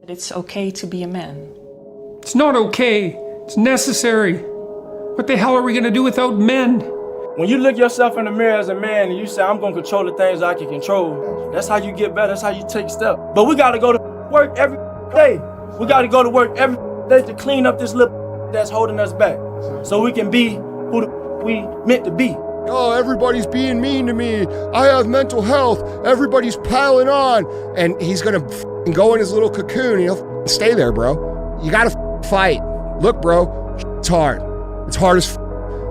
It's okay to be a man. It's not okay. It's necessary. What the hell are we gonna do without men? When you look yourself in the mirror as a man and you say, I'm gonna control the things I can control, that's how you get better, that's how you take steps. But we gotta go to work every day. We gotta go to work every day to clean up this little that's holding us back. So we can be who we meant to be. Oh, everybody's being mean to me. I have mental health. Everybody's piling on. And he's gonna go in his little cocoon and he'll stay there, bro. You gotta fight. Look, bro, it's hard. It's hard as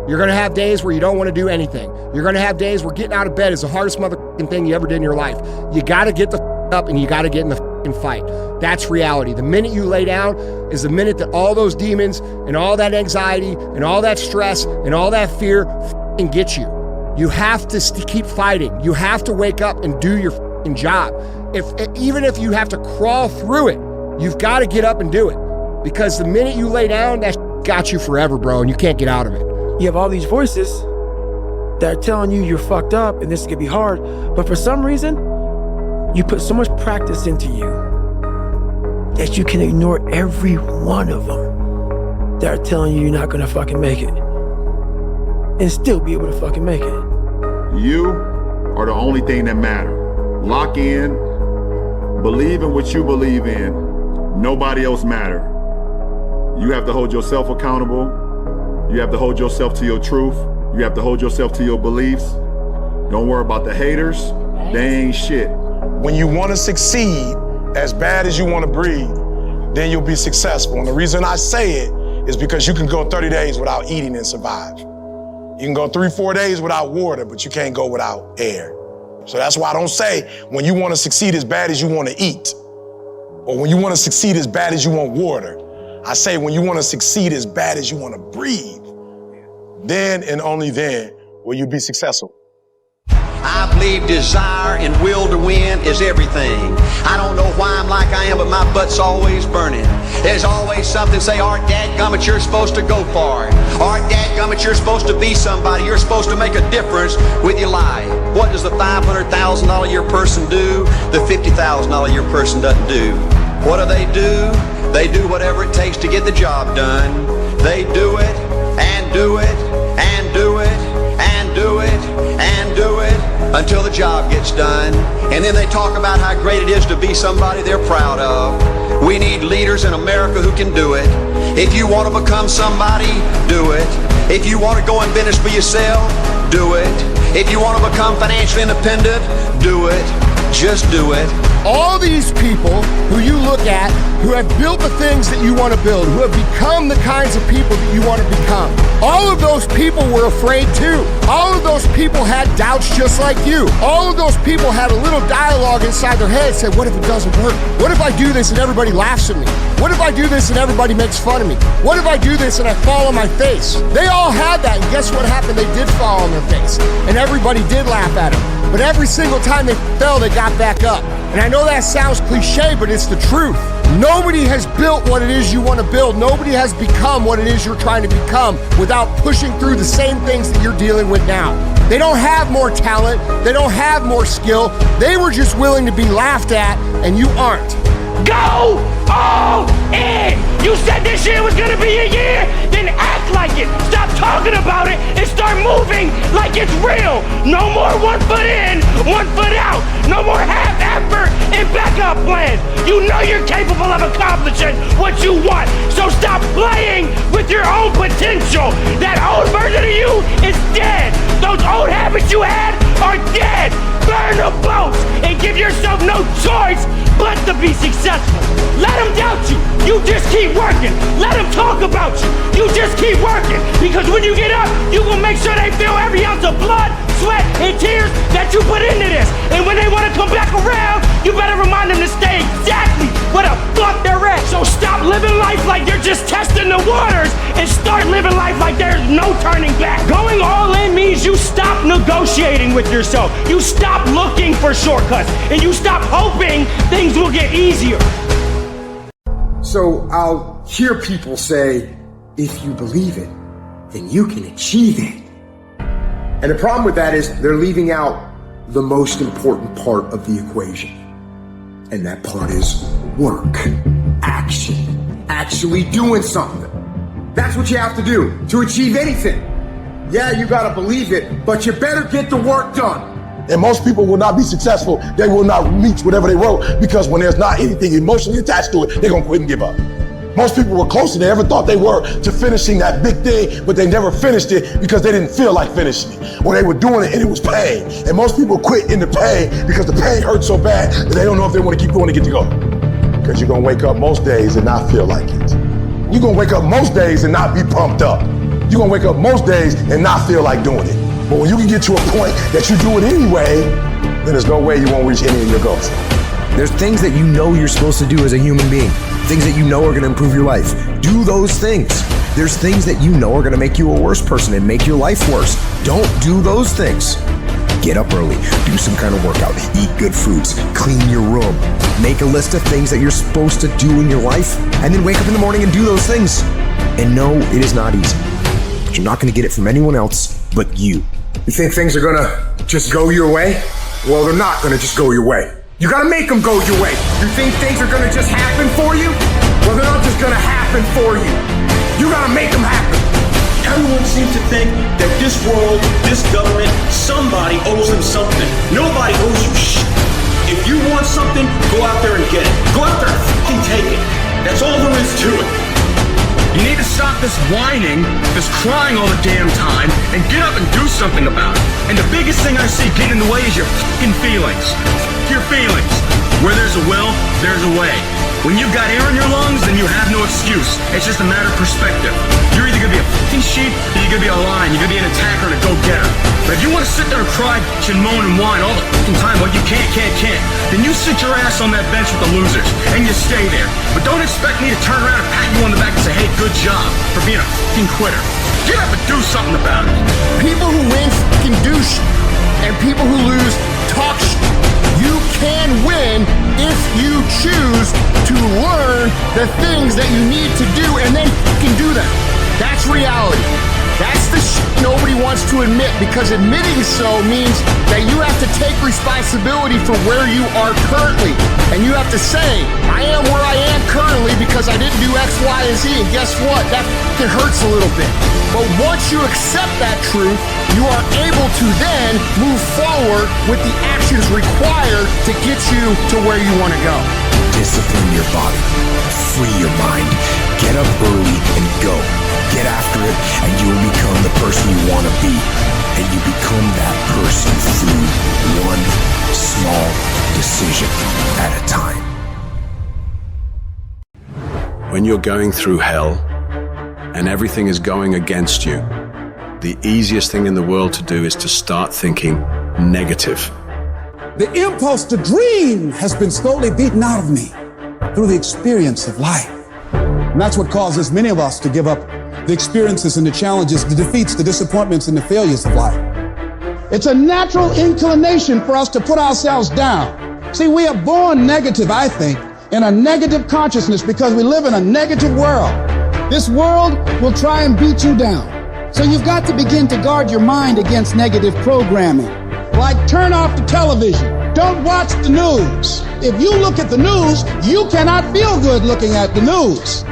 You're gonna have days where you don't wanna do anything. You're gonna have days where getting out of bed is the hardest motherfucking thing you ever did in your life. You gotta get the up and you gotta get in the fight. That's reality. The minute you lay down is the minute that all those demons and all that anxiety and all that stress and all that fear get you. You have to keep fighting. You have to wake up and do your job. Even if you have to crawl through it, you've got to get up and do it. Because the minute you lay down, that got you forever, bro, and you can't get out of it. You have all these voices that are telling you you're fucked up and this is gonna be hard, but for some reason, you put so much practice into you that you can ignore every one of them that are telling you you're not gonna fucking make it and still be able to fucking make it. You are the only thing that matters. Lock in, believe in what you believe in. Nobody else matters. You have to hold yourself accountable. You have to hold yourself to your truth. You have to hold yourself to your beliefs. Don't worry about the haters. They ain't shit. When you want to succeed as bad as you want to breathe, then you'll be successful. And the reason I say it is because you can go 30 days without eating and survive. You can go 3-4 days without water, but you can't go without air. So that's why I don't say when you want to succeed as bad as you want to eat, or when you want to succeed as bad as you want water. I say when you want to succeed as bad as you want to breathe, then and only then will you be successful. I believe desire and will to win is everything. I don't know why I'm like I am, but my butt's always burning. There's always something say, Art dadgummit, you're supposed to go far. Art dadgummit, you're supposed to be somebody. You're supposed to make a difference with your life. What does the $500,000 a year person do? The $50,000 a year person doesn't do. What do? They do whatever it takes to get the job done. They do it and do it and do it and do it and do it until the job gets done. And then they talk about how great it is to be somebody they're proud of. We need leaders in America who can do it. If you want to become somebody, do it. If you want to go in business for yourself, do it. If you want to become financially independent, do it. Just do it. All these people who you look at, who have built the things that you want to build, who have become the kinds of people that you want to become, all of those people were afraid too. All of those people had doubts just like you. All of those people had a little dialogue inside their head, said, what if it doesn't work? What if I do this and everybody laughs at me? What if I do this and everybody makes fun of me? What if I do this and I fall on my face? They all had that, and guess what happened? They did fall on their face, and everybody did laugh at them. But every single time they fell, they got back up. And I know that sounds cliche, but it's the truth. Nobody has built what it is you want to build. Nobody has become what it is you're trying to become without pushing through the same things that you're dealing with now. They don't have more talent. They don't have more skill. They were just willing to be laughed at, and you aren't. Go all in! You said this year was gonna be a year, then act like it. Stop talking about it and start moving like it's real. No more 1 foot in, 1 foot out. No more half effort and backup plans. You know you're capable of accomplishing what you want. So stop playing with your own potential. That old version of you is dead. Those old habits you had are dead. Burn the boats and give yourself no choice but to be successful. Let them doubt you. You just keep working. Let them talk about you. You just keep working. Because when you get up, you will make sure they feel every ounce of blood, sweat, and tears that you put into this. And when they want to come back around, you better remind them to stay exactly where the fuck they're at. So stop living life like you're just testing the waters and start living life like there's no turning back. Going all in means you stop negotiating with yourself. You stop looking for shortcuts. And you stop hoping things will get easier. So I'll hear people say, if you believe it, then you can achieve it. And the problem with that is they're leaving out the most important part of the equation. And that part is work, action, actually doing something. That's what you have to do to achieve anything. Yeah, you gotta believe it, but you better get the work done. And most people will not be successful. They will not reach whatever they wrote because when there's not anything emotionally attached to it, they're gonna quit and give up. Most people were closer than they ever thought they were to finishing that big thing, but they never finished it because they didn't feel like finishing it. Or they were doing it and it was pain. And most people quit in the pain because the pain hurts so bad that they don't know if they want to keep going to get to go. Because you're gonna wake up most days and not feel like it. You're gonna wake up most days and not be pumped up. You're gonna wake up most days and not feel like doing it. But when you can get to a point that you do it anyway, then there's no way you won't reach any of your goals. There's things that you know you're supposed to do as a human being. Things that you know are gonna improve your life. Do those things. There's things that you know are gonna make you a worse person and make your life worse. Don't do those things. Get up early, do some kind of workout, eat good foods, clean your room, make a list of things that you're supposed to do in your life, and then wake up in the morning and do those things. And no, it is not easy. But you're not gonna get it from anyone else but you. You think things are gonna just go your way? Well, they're not gonna just go your way. You gotta make them go your way. You think things are gonna just happen for you? Well, they're not just gonna happen for you. You gotta make them happen. Everyone seems to think that this world, this government, somebody owes them something. Nobody owes you shit. If you want something, go out there and get it. Go out there and fucking take it. That's all there is to it. You need to stop this whining, this crying all the damn time, and get up and do something about it. And the biggest thing I see getting in the way is your fucking feelings. Your feelings. Where there's a will, there's a way. When you've got air in your lungs, then you have no excuse. It's just a matter of perspective. You're either gonna be a fucking sheep, or you're gonna be a lion. You're gonna be an attacker and a go-getter. But if you wanna sit there and cry, bitch, and moan and whine all the fucking time, but you can't, then you sit your ass on that bench with the losers, and you stay there. But don't expect me to turn around and pat you on the back and say, hey, good job for being a fucking quitter. Get up and do something about it. People who win fucking do shit, and people who lose talk shit. You can win if you choose to learn the things that you need to do and then fucking do them. That's reality. That's the shit nobody wants to admit, because admitting so means that you have to take responsibility for where you are currently. And you have to say, I am where I am currently because I didn't do X, Y, and Z. And guess what? That fucking hurts a little bit. But once you accept that truth, you are able to then move forward with the actions required to get you to where you want to go. Discipline your body. Free your mind. Get up early and go. Get after it, and you will become the person you want to be. And you become that person through one small decision at a time. When you're going through hell and everything is going against you, the easiest thing in the world to do is to start thinking negative. The impulse to dream has been slowly beaten out of me through the experience of life. And that's what causes many of us to give up the experiences and the challenges, the defeats, the disappointments, and the failures of life. It's a natural inclination for us to put ourselves down. See, we are born negative, I think, in a negative consciousness because we live in a negative world. This world will try and beat you down. So you've got to begin to guard your mind against negative programming. Like turn off the television. Don't watch the news. If you look at the news, you cannot feel good looking at the news.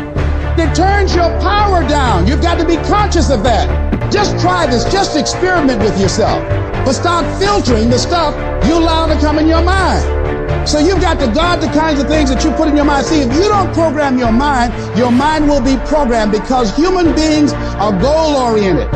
It turns your power down. You've got to be conscious of that. Just try this. Just experiment with yourself. But start filtering the stuff you allow to come in your mind. So you've got to guard the kinds of things that you put in your mind. See, if you don't program your mind will be programmed, because human beings are goal-oriented.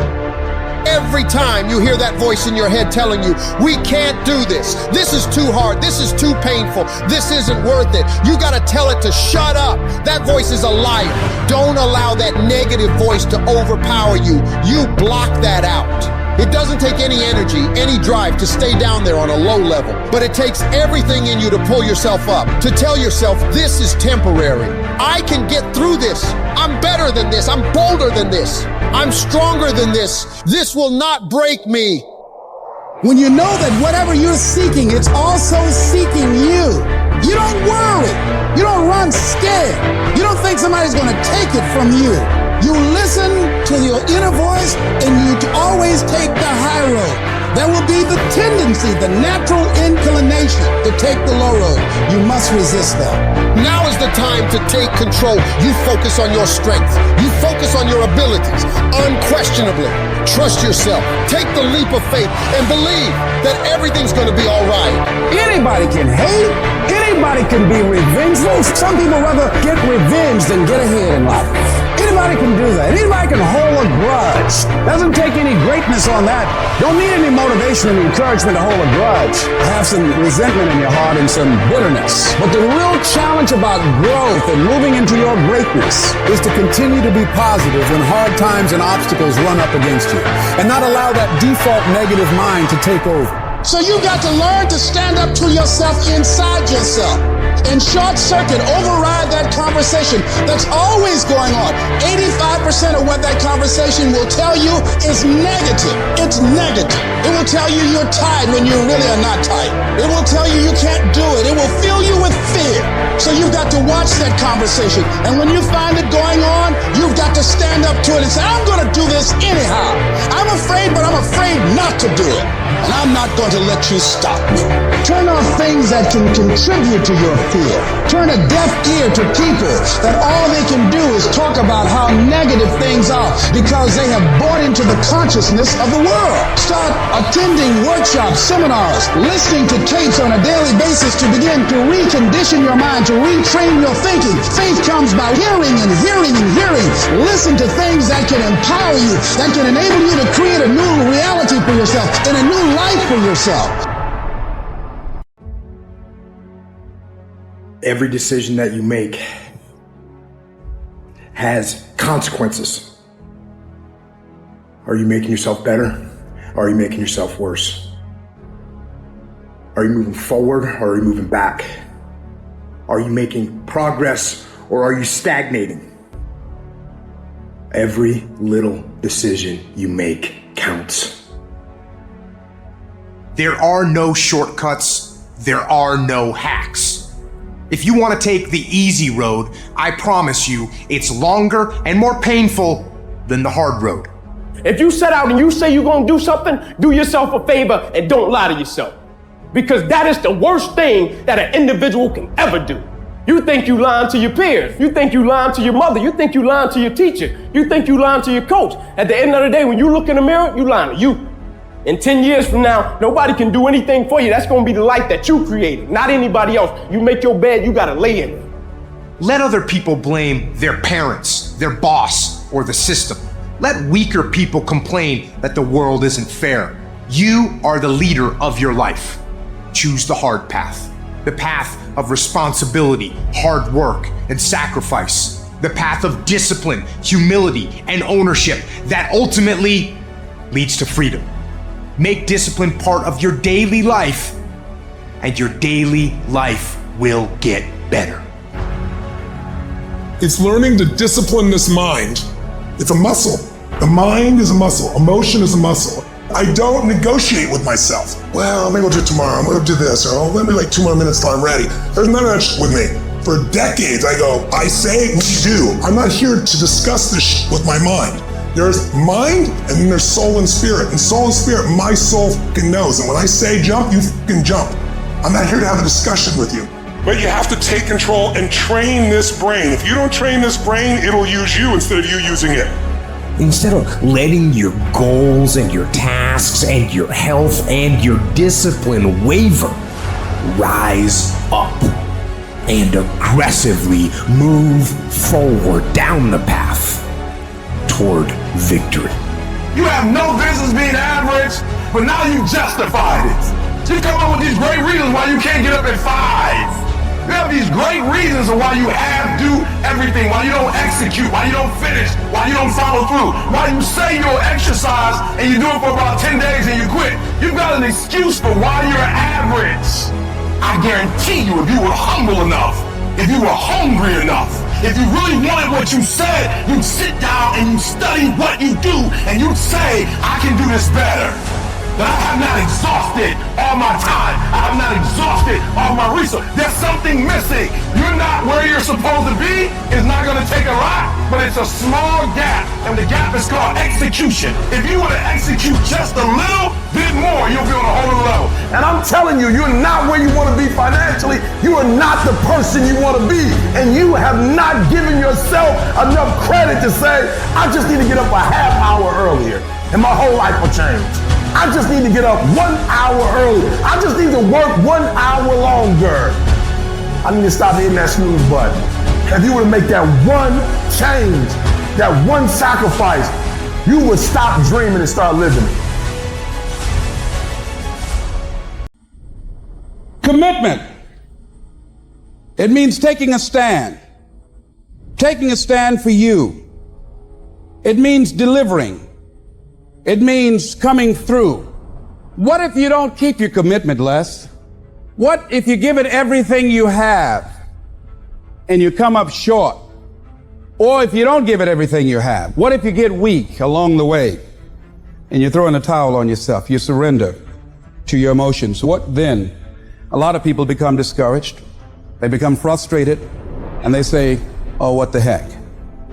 Every time you hear that voice in your head telling you, we can't do this, this is too hard, this is too painful, this isn't worth it, you gotta tell it to shut up. That voice is a liar. Don't allow that negative voice to overpower you. You block that out. It doesn't take any energy, any drive to stay down there on a low level, but it takes everything in you to pull yourself up, to tell yourself this is temporary. I can get through this. I'm better than this. I'm bolder than this. I'm stronger than this. This will not break me. When you know that whatever you're seeking, it's also seeking you. You don't worry. You don't run scared. You don't think somebody's going to take it from you. You listen to your inner voice, and you always take the high road. There will be the tendency, the natural inclination to take the low road. You must resist that. Now is the time to take control. You focus on your strength. You focus on your abilities. Unquestionably, trust yourself. Take the leap of faith and believe that everything's going to be all right. Anybody can hate. Anybody can be revengeful. Some people rather get revenge than get ahead in life. Anybody can do that. Anybody can hold a grudge. Doesn't take any greatness on that. Don't need any motivation and encouragement to hold a grudge. Have some resentment in your heart and some bitterness. But the real challenge about growth and moving into your greatness is to continue to be positive when hard times and obstacles run up against you, and not allow that default negative mind to take over. So you got to learn to stand up to yourself inside yourself and short circuit, override that conversation that's always going on. 85% of what that conversation will tell you is negative. It's negative. It will tell you you're tired when you really are not tired. It will tell you you can't do it. It will fill you with fear. So you've got to watch that conversation. And when you find it going on, you've got to stand up to it and say, I'm going to do this anyhow. I'm afraid, but I'm afraid not to do it. And I'm not going to let you stop me. Turn off things that can contribute to your fear. Turn a deaf ear to people that all they can do is talk about how negative things are because they have bought into the consciousness of the world. Start attending workshops, seminars, listening to tapes on a daily basis to begin to recondition your mind, to retrain your thinking. Faith comes by hearing and hearing and hearing. Listen to things that can empower you, that can enable you to create a new reality for yourself and a new life for yourself. Every decision that you make has consequences. Are you making yourself better? Or are you making yourself worse? Are you moving forward or are you moving back? Are you making progress or are you stagnating? Every little decision you make counts. There are no shortcuts. There are no hacks. If you want to take the easy road, I promise you it's longer and more painful than the hard road. If you set out and you say you're going to do something, do yourself a favor and don't lie to yourself. Because that is the worst thing that an individual can ever do. You think you lying to your peers. You think you lying to your mother. You think you lying to your teacher. You think you lying to your coach. At the end of the day, when you look in the mirror, you lying to you. In 10 years from now, nobody can do anything for you. That's going to be the life that you created, not anybody else. You make your bed, you got to lay in it. Let other people blame their parents, their boss, or the system. Let weaker people complain that the world isn't fair. You are the leader of your life. Choose the hard path. The path of responsibility, hard work, and sacrifice. The path of discipline, humility, and ownership that ultimately leads to freedom. Make discipline part of your daily life, and your daily life will get better. It's learning to discipline this mind. It's a muscle. The mind is a muscle. Emotion is a muscle. I don't negotiate with myself. Well, maybe I'll do it tomorrow. I'm gonna do this, or let me like 2 more minutes till I'm ready. There's none of that shit with me. For decades, I go, I say, we do. I'm not here to discuss this shit with my mind. There's mind, and then there's soul and spirit. And soul and spirit, my soul fucking knows. And when I say jump, you fucking jump. I'm not here to have a discussion with you. But you have to take control and train this brain. If you don't train this brain, it'll use you instead of you using it. Instead of letting your goals and your tasks and your health and your discipline waver, rise up and aggressively move forward down the path toward victory. You have no business being average, but now you justified it. You come up with these great reasons why you can't get up at 5. You have these great reasons of why you do everything, why you don't execute, why you don't finish, why you don't follow through, why you say you'll exercise and you do it for about 10 days and you quit. You've got an excuse for why you're average. I guarantee you, if you were humble enough, if you were hungry enough, if you really wanted what you said, you'd sit down and you study what you do and you'd say, I can do this better. that I have not exhausted all my time. I have not exhausted all my resources. There's something missing. You're not where you're supposed to be. It's not going to take a lot, but it's a small gap, and the gap is called execution. If you were to execute just a little bit more, you'll be on a whole other level. And I'm telling you, you're not where you want to be financially. You are not the person you want to be, and you have not given yourself enough credit to say, I just need to get up a half hour earlier, and my whole life will change. I just need to get up 1 hour earlier. I just need to work 1 hour longer. I need to stop hitting that snooze button. If you were to make that one change, that one sacrifice, you would stop dreaming and start living. Commitment. It means taking a stand. Taking a stand for you. It means delivering. It means coming through. What if you don't keep your commitment, Les? What if you give it everything you have and you come up short? Or if you don't give it everything you have, what if you get weak along the way and you throw in a towel on yourself, you surrender to your emotions? What then? A lot of people become discouraged, they become frustrated, and they say, oh, what the heck?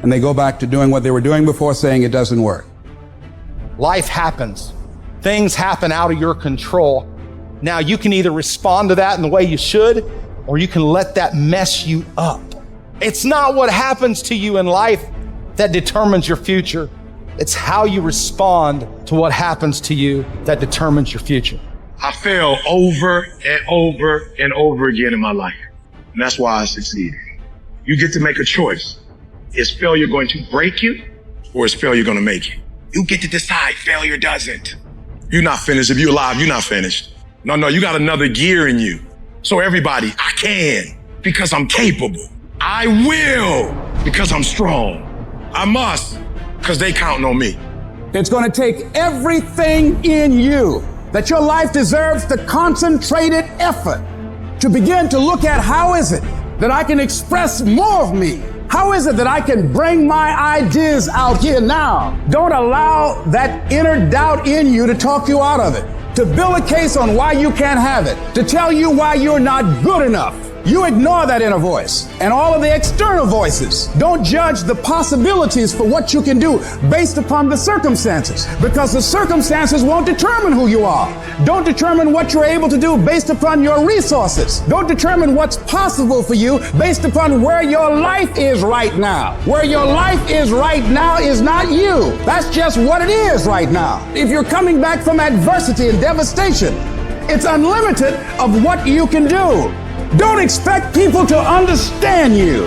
And they go back to doing what they were doing before, saying it doesn't work. Life happens. Things happen out of your control. Now you can either respond to that in the way you should, or you can let that mess you up. It's not what happens to you in life that determines your future. It's how you respond to what happens to you that determines your future. I failed over and over and over again in my life. And that's why I succeeded. You get to make a choice. Is failure going to break you, or is failure going to make you? You get to decide. Failure doesn't. You're not finished. If you're alive, you're not finished. No, you got another gear in you. So everybody, I can because I'm capable. I will because I'm strong. I must because they counting on me. It's going to take everything in you that your life deserves, the concentrated effort to begin to look at how is it that I can express more of me? How is it that I can bring my ideas out here now? Don't allow that inner doubt in you to talk you out of it, to build a case on why you can't have it, to tell you why you're not good enough. You ignore that inner voice and all of the external voices. Don't judge the possibilities for what you can do based upon the circumstances, because the circumstances won't determine who you are. Don't determine what you're able to do based upon your resources. Don't determine what's possible for you based upon where your life is right now. Where your life is right now is not you. That's just what it is right now. If you're coming back from adversity and devastation, it's unlimited of what you can do. Don't expect people to understand you.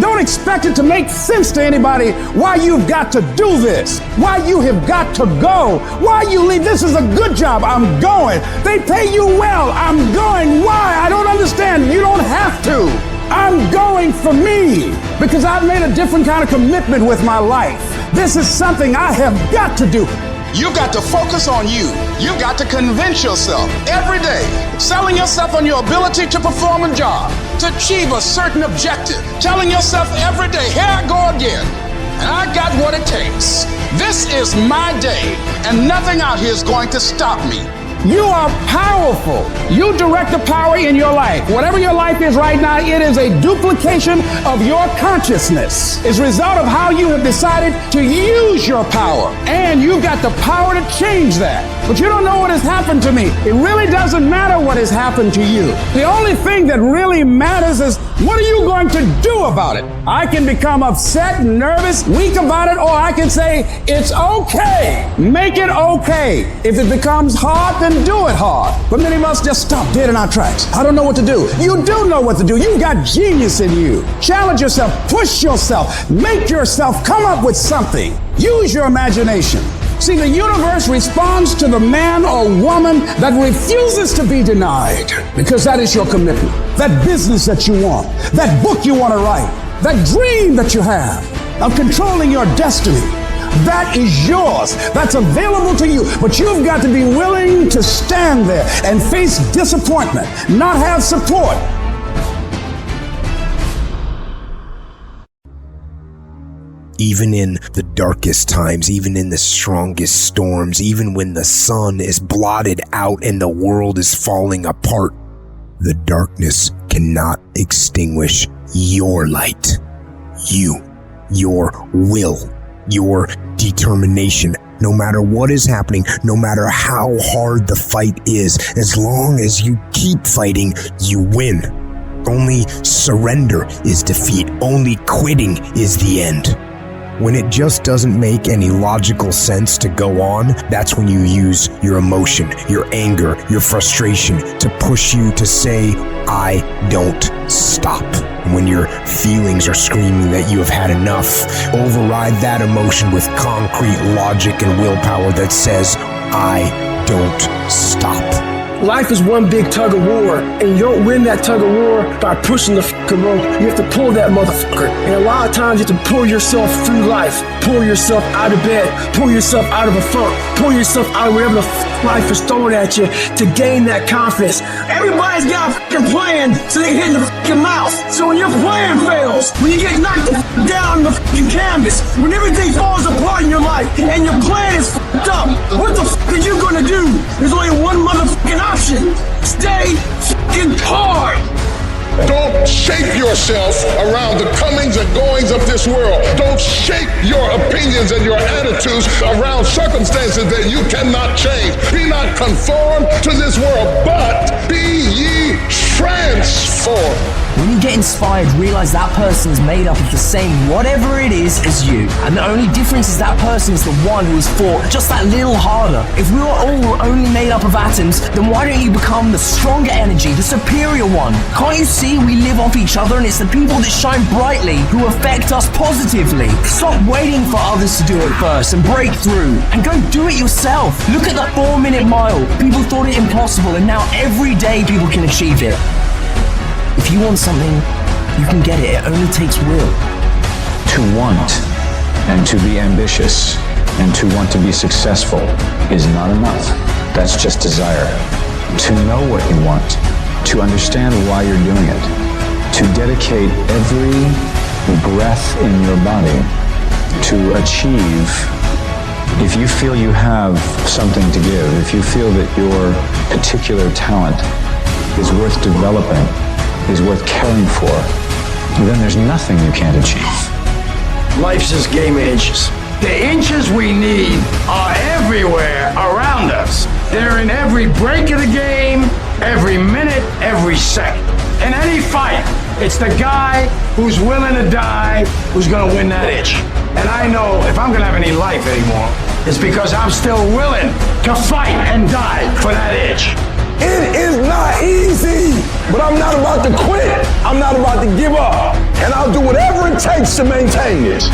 Don't expect it to make sense to anybody why you've got to do this, why you have got to go, why you leave. This is a good job. I'm going. They pay you well. I'm going. Why? I don't understand. You don't have to. I'm going for me because I've made a different kind of commitment with my life. This is something I have got to do. You've got to focus on you. You've got to convince yourself every day, selling yourself on your ability to perform a job, to achieve a certain objective, telling yourself every day, here I go again, and I got what it takes. This is my day, and nothing out here is going to stop me. You are powerful. You direct the power in your life. Whatever your life is right now, it is a duplication of your consciousness. It's a result of how you have decided to use your power. And you've got the power to change that. But you don't know what has happened to me. It really doesn't matter what has happened to you. The only thing that really matters is what are you going to do about it? I can become upset, nervous, weak about it, or I can say, it's okay. Make it okay. If it becomes hard, then do it hard. But many of us just stop dead in our tracks. I don't know what to do. You do know what to do. You've got genius in you. Challenge yourself, push yourself, make yourself come up with something. Use your imagination. See, the universe responds to the man or woman that refuses to be denied, because that is your commitment. That business that you want, that book you want to write, that dream that you have of controlling your destiny, that is yours. That's available to you. But you've got to be willing to stand there and face disappointment, not have support. Even in the darkest times, even in the strongest storms, even when the sun is blotted out and the world is falling apart, the darkness cannot extinguish your light. You, your will, your determination. No matter what is happening, no matter how hard the fight is, as long as you keep fighting, you win. Only surrender is defeat. Only quitting is the end. When it just doesn't make any logical sense to go on, that's when you use your emotion, your anger, your frustration to push you to say, I don't stop. When your feelings are screaming that you have had enough, override that emotion with concrete logic and willpower that says, I don't stop. Life is one big tug of war, and you don't win that tug of war by pushing the fucking rope. You have to pull that motherfucker. And a lot of times you have to pull yourself through life, pull yourself out of bed, pull yourself out of a funk, pull yourself out of whatever the life is throwing at you to gain that confidence. Everybody's got a fucking plan so they hit the fucking mouth. So when your plan fails, when you get knocked down the fucking canvas, when everything falls apart in your life and your plan is fucked up, what the fuck are you gonna do? There's only one motherfucking option. Stay fucking hard. Don't shape yourself around the comings and goings of this world. Don't shape your opinions and your attitudes around circumstances that you cannot change. Be not conformed to this world, but be ye transformed. When you get inspired, realize that person is made up of the same whatever it is as you. And the only difference is that person is the one who has fought just that little harder. If we were all only made up of atoms, then why don't you become the stronger energy, the superior one? Can't you see we live off each other, and it's the people that shine brightly who affect us positively? Stop waiting for others to do it first and break through, and go do it yourself. Look at the 4-minute mile. People thought it impossible, and now every day people can achieve it. If you want something, you can get it. It only takes will. To want and to be ambitious and to want to be successful is not enough. That's just desire. To know what you want, to understand why you're doing it, to dedicate every breath in your body to achieve. If you feel you have something to give, if you feel that your particular talent is worth developing, is worth caring for, then there's nothing you can't achieve. Life's just game of inches. The inches we need are everywhere around us. They're in every break of the game, every minute, every second. In any fight, it's the guy who's willing to die who's gonna win that itch. And I know if I'm gonna have any life anymore, it's because I'm still willing to fight and die for that itch. It is not easy, but I'm not about to quit. I'm not about to give up. And I'll do whatever it takes to maintain this.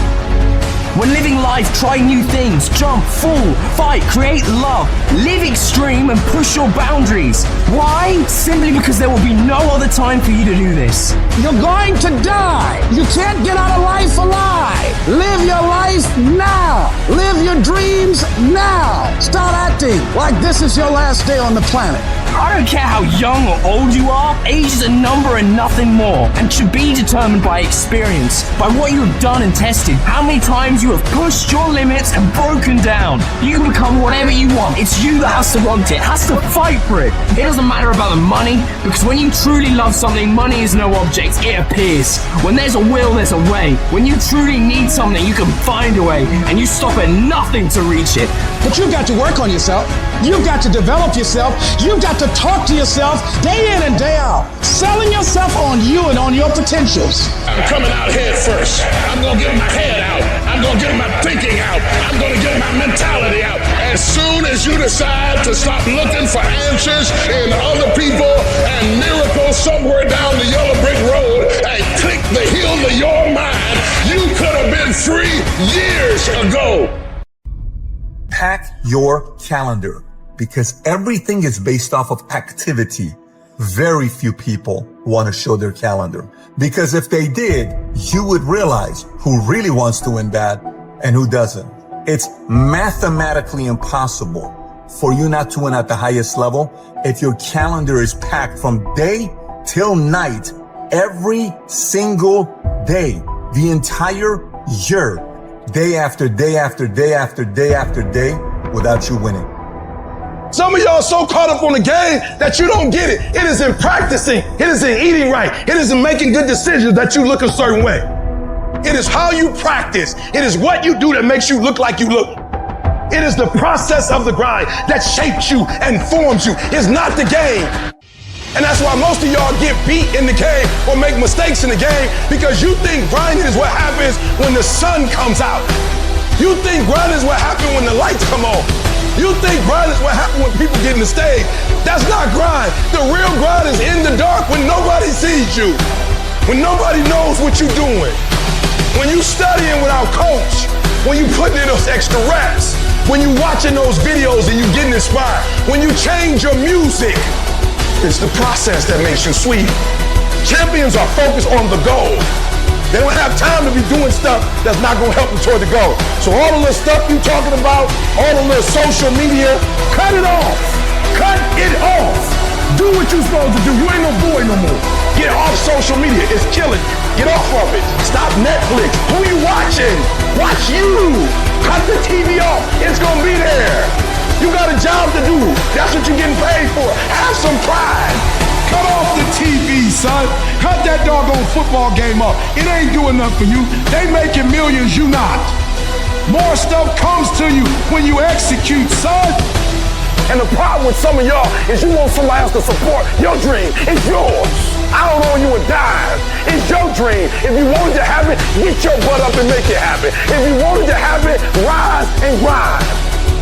When living life, try new things, jump, fall, fight, create love, live extreme and push your boundaries. Why? Simply because there will be no other time for you to do this. You're going to die. You can't get out of life alive. Live your life now. Live your dreams now. Start acting like this is your last day on the planet. I don't care how young or old you are, age is a number and nothing more, and should be determined by experience, by what you have done and tested, how many times you have pushed your limits and broken down. You can become whatever you want. It's you that has to want it, has to fight for it. It doesn't matter about the money, because when you truly love something, money is no object, it appears. When there's a will, there's a way. When you truly need something, you can find a way, and you stop at nothing to reach it. But you've got to work on yourself. You've got to develop yourself. You've got to talk to yourself day in and day out, selling yourself on you and on your potentials. I'm coming out head first. I'm going to get my head out. I'm going to get my thinking out. I'm going to get my mentality out. As soon as you decide to stop looking for answers in other people and miracles somewhere down the yellow brick road and click the heel of your mind, you could have been free years ago. Pack your calendar, because everything is based off of activity. Very few people want to show their calendar, because if they did, you would realize who really wants to win bad and who doesn't. It's mathematically impossible for you not to win at the highest level if your calendar is packed from day till night, every single day, the entire year. day after day after day after day after day without you winning. Some of y'all are so caught up on the game that you don't get it. It is in practicing. It is in eating right. It is in making good decisions that you look a certain way. It is how you practice. It is what you do that makes you look like you look. It is the process of the grind that shapes you and forms you. It's not the game. And that's why most of y'all get beat in the game or make mistakes in the game, because you think grinding is what happens when the sun comes out. You think grinding is what happens when the lights come on. You think grind is what happens when people get in the stage. That's not grind. The real grind is in the dark when nobody sees you, when nobody knows what you're doing, when you studying without coach, when you putting in those extra reps, when you watching those videos and you getting inspired, when you change your music. It's the process that makes you sweet. Champions are focused on the goal. They don't have time to be doing stuff that's not gonna help them toward the goal. So all the little stuff you talking about, all the little social media, cut it off. Cut it off. Do what you're supposed to do. You ain't no boy no more. Get off social media. It's killing you. Get off of it. Stop Netflix. Who you watching? Watch you. Cut the TV off. It's gonna be there. You got a job to do. That's what you're getting paid for. Have some pride. Cut off the TV, son. Cut that doggone football game off. It ain't doing nothing for you. They making millions, you not. More stuff comes to you when you execute, son. And the problem with some of y'all is you want somebody else to support your dream. It's yours. I don't owe you a dime. It's your dream. If you wanted to happen, get your butt up and make it happen. If you wanted to happen, rise and grind.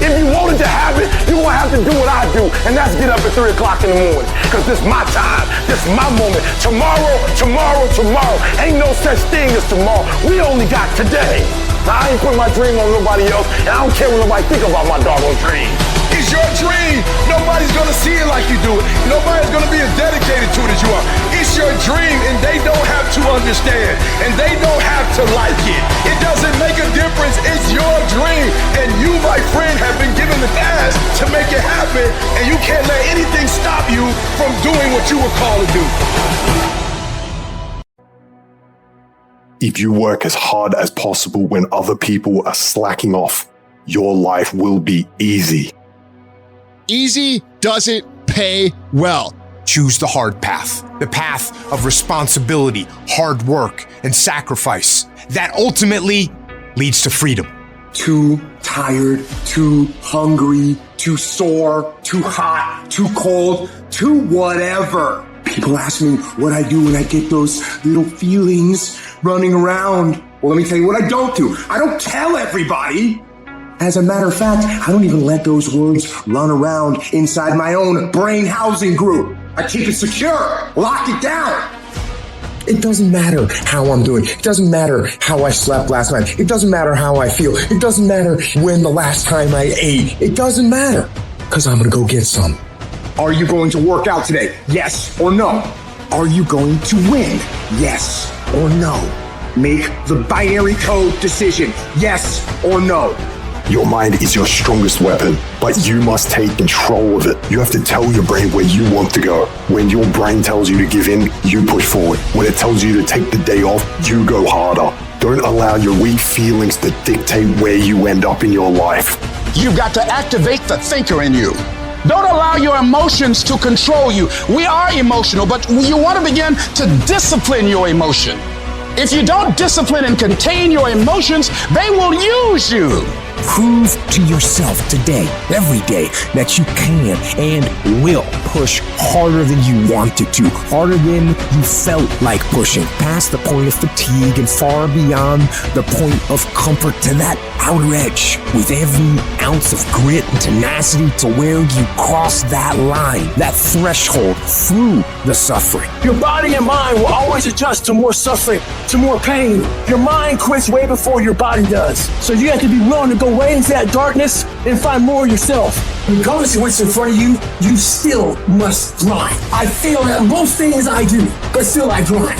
If you wanted to happen, you're gonna have to do what I do, and that's get up at 3 o'clock in the morning. Cause this is my time, this is my moment. Tomorrow, tomorrow, tomorrow. Ain't no such thing as tomorrow. We only got today. Now, I ain't putting my dream on nobody else, and I don't care what nobody think about my doggone dream. It's your dream. Nobody's gonna see it like you do it. Nobody's gonna be as dedicated to it as you are. It's your dream, and they don't have to understand, and they don't have to like it. It doesn't make a difference. It's your dream, and you, my friend, have been given the task to make it happen, and you can't let anything stop you from doing what you were called to do. If you work as hard as possible when other people are slacking off, your life will be easy. Easy doesn't pay well. Choose the hard path, the path of responsibility, hard work, and sacrifice that ultimately leads to freedom. Too tired, too hungry, too sore, too hot, too cold, too whatever. People ask me what I do when I get those little feelings running around. Well, let me tell you what I don't do. I don't tell everybody. As a matter of fact, I don't even let those words run around inside my own brain housing group. I keep it secure, lock it down. It doesn't matter how I'm doing. It doesn't matter how I slept last night. It doesn't matter how I feel. It doesn't matter when the last time I ate. It doesn't matter, because I'm going to go get some. Are you going to work out today? Yes or no? Are you going to win? Yes or no? Make the binary code decision. Yes or no? Your mind is your strongest weapon, but you must take control of it. You have to tell your brain where you want to go. When your brain tells you to give in, you push forward. When it tells you to take the day off, you go harder. Don't allow your weak feelings to dictate where you end up in your life. You've got to activate the thinker in you. Don't allow your emotions to control you. We are emotional, but you want to begin to discipline your emotion. If you don't discipline and contain your emotions, they will use you. Prove to yourself today, every day, that you can and will push harder than you wanted to, harder than you felt like pushing, past the point of fatigue and far beyond the point of comfort to that outer edge, with every ounce of grit and tenacity to where you cross that line, that threshold through the suffering. Your body and mind will always adjust to more suffering, to more pain. Your mind quits way before your body does. So you have to be willing to go way into that darkness and find more of yourself. Regardless of what's in front of you, you still must grind. I fail at most things I do, but still I grind.